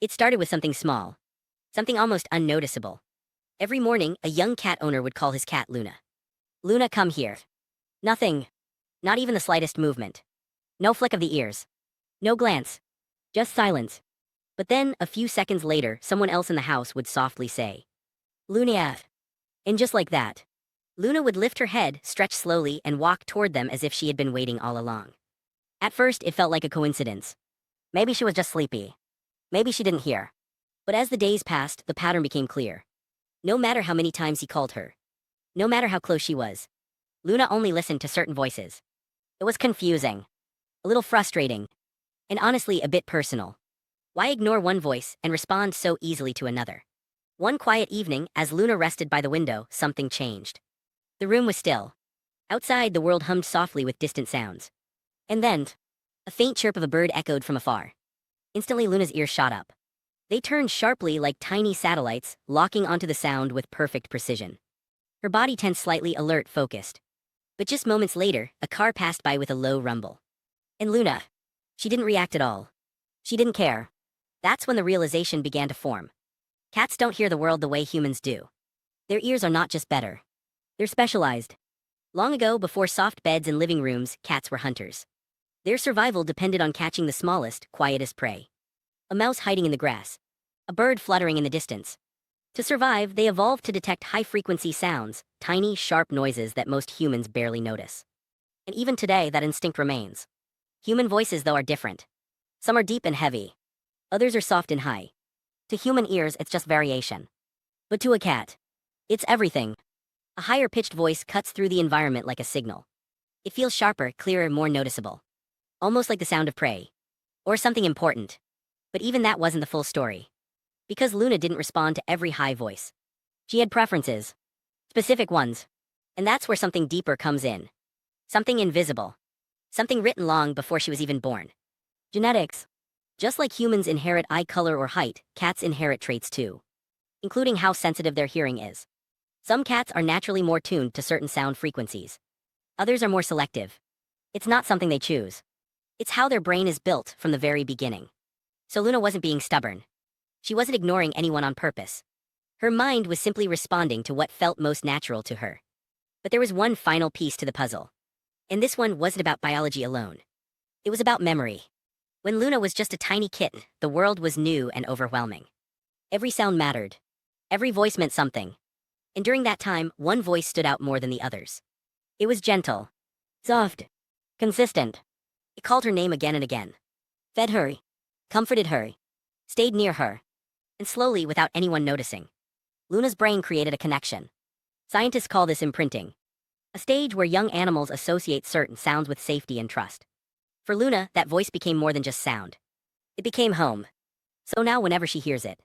It started with something small, something almost unnoticeable. Every morning, a young cat owner would call his cat Luna. Luna, come here. Nothing. Not even the slightest movement. No flick of the ears. No glance. Just silence. But then, a few seconds later, someone else in the house would softly say, Luna. And just like that, Luna would lift her head, stretch slowly, and walk toward them as if she had been waiting all along. At first, it felt like a coincidence. Maybe she was just sleepy. Maybe she didn't hear. But as the days passed, the pattern became clear. No matter how many times he called her, no matter how close she was, Luna only listened to certain voices. It was confusing, a little frustrating, and honestly a bit personal. Why ignore one voice and respond so easily to another? One quiet evening, as Luna rested by the window, something changed. The room was still. Outside, the world hummed softly with distant sounds. And then, a faint chirp of a bird echoed from afar. Instantly, Luna's ears shot up. They turned sharply like tiny satellites, locking onto the sound with perfect precision. Her body tensed slightly, alert, focused. But just moments later, a car passed by with a low rumble. And Luna, she didn't react at all. She didn't care. That's when the realization began to form. Cats don't hear the world the way humans do. Their ears are not just better. They're specialized. Long ago, before soft beds and living rooms, cats were hunters. Their survival depended on catching the smallest, quietest prey. A mouse hiding in the grass. A bird fluttering in the distance. To survive, they evolved to detect high-frequency sounds, tiny, sharp noises that most humans barely notice. And even today, that instinct remains. Human voices, though, are different. Some are deep and heavy. Others are soft and high. To human ears, it's just variation. But to a cat, it's everything. A higher-pitched voice cuts through the environment like a signal. It feels sharper, clearer, more noticeable. Almost like the sound of prey. Or something important. But even that wasn't the full story. Because Luna didn't respond to every high voice. She had preferences. Specific ones. And that's where something deeper comes in. Something invisible. Something written long before she was even born. Genetics. Just like humans inherit eye color or height, cats inherit traits too. Including how sensitive their hearing is. Some cats are naturally more tuned to certain sound frequencies. Others are more selective. It's not something they choose. It's how their brain is built from the very beginning. So Luna wasn't being stubborn. She wasn't ignoring anyone on purpose. Her mind was simply responding to what felt most natural to her. But there was one final piece to the puzzle. And this one wasn't about biology alone. It was about memory. When Luna was just a tiny kitten, the world was new and overwhelming. Every sound mattered. Every voice meant something. And during that time, one voice stood out more than the others. It was gentle. Soft. Consistent. It called her name again and again. Fed her. Comforted her. Stayed near her. And slowly, without anyone noticing, Luna's brain created a connection. Scientists call this imprinting. A stage where young animals associate certain sounds with safety and trust. For Luna, that voice became more than just sound. It became home. So now whenever she hears it,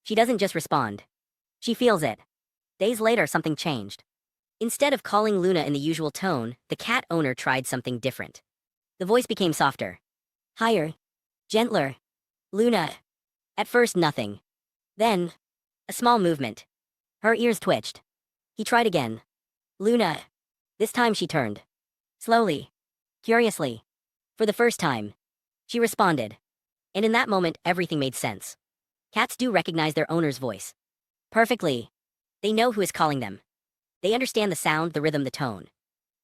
she doesn't just respond. She feels it. Days later, something changed. Instead of calling Luna in the usual tone, the cat owner tried something different. The voice became softer. Higher. Gentler. Luna. At first, nothing. Then, a small movement. Her ears twitched. He tried again. Luna. This time she turned. Slowly. Curiously. For the first time. She responded. And in that moment, everything made sense. Cats do recognize their owner's voice. Perfectly. They know who is calling them. They understand the sound, the rhythm, the tone.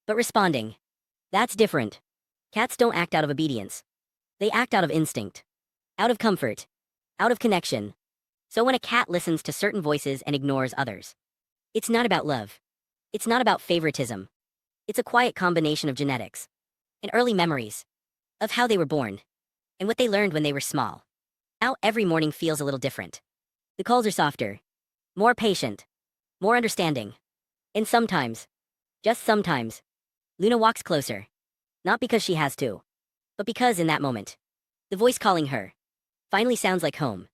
But responding. That's different. Cats don't act out of obedience. They act out of instinct. Out of comfort. Out of connection. So when a cat listens to certain voices and ignores others, it's not about love. It's not about favoritism. It's a quiet combination of genetics and early memories of how they were born and what they learned when they were small. Now every morning feels a little different. The calls are softer, more patient, more understanding. And sometimes, just sometimes, Luna walks closer. Not because she has to, but because in that moment, the voice calling her finally sounds like home.